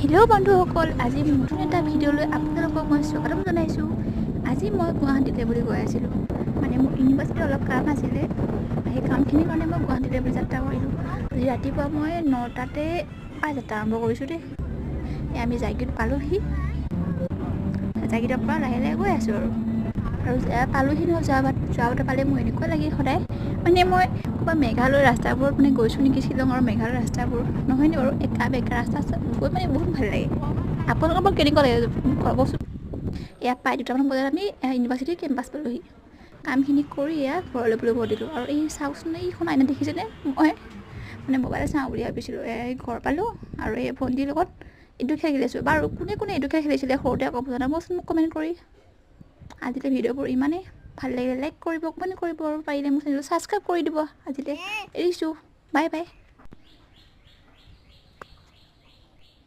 Hello बंधुসকল আজি নতুন এটা ভিডিঅ'লৈ আপোনালোকক মই স্বাগতম জনাইছোঁ। আজি মই গুৱাহাটীলৈ বুলি গৈ আছিলোঁ, মানে মোৰ ইউনিভাৰ্চিটিত অলপ কাম আছিলে। সেই কামখিনিৰ কাৰণে মই গুৱাহাটীলৈ বুলি যাত্ৰা কৰিলোঁ। আজি ৰাতিপুৱা মই 9টাতে যাত্ৰা আৰম্ভ কৰিছোঁ দেই। আমি জাগীত পালোহি, জাগীতৰ পৰা লাহে লাহে গৈ আছোঁ আৰু পালোহি নহয়। যোৱাবাৰতে পালে মোৰ এনেকুৱা লাগে সদায়, মানে মই ক'ৰবাত মেঘালয়ৰ ৰাস্তাবোৰত মানে গৈছোঁ নেকি, শ্বিলং আৰু মেঘালয়ৰ ৰাস্তাবোৰ নহয়নে বাৰু, একা বেকা ৰাস্তা গৈ মানে বহুত ভাল লাগে। আপোনালোকৰ বাৰু কেনেকুৱা লাগে ক'বচোন। এয়া প্ৰায় 2টামান বজাত আমি ইউনিভাৰ্চিটিৰ কেম্পাছ পালোহি। কামখিনি কৰি ঘৰলৈ উভতি দিলোঁ। আৰু এই চাওকচোন, এইখন আইনা দেখিছেনে? মই মানে মোবাইলত চাওঁ বুলি ভাবিছিলোঁ। এই ঘৰ পালোঁ আৰু এই ভণ্টিৰ লগত এইটো খেল খেলিছোঁ। বাৰু কোনে কোনে এইটো খেল খেলিছিলে সৰুতে আকৌ জনাবচোন মোক কমেণ্ট কৰি। আজিলৈ ভিডিঅ'বোৰ ইমানেই ভাল লাগিলে লাইক কৰিব, কমেণ্ট কৰিব, আৰু পাৰিলে মোৰ চেনেলটো ছাবস্ক্ৰাইব কৰি দিব। আজিলৈ এৰিছোঁ, বাই বাই।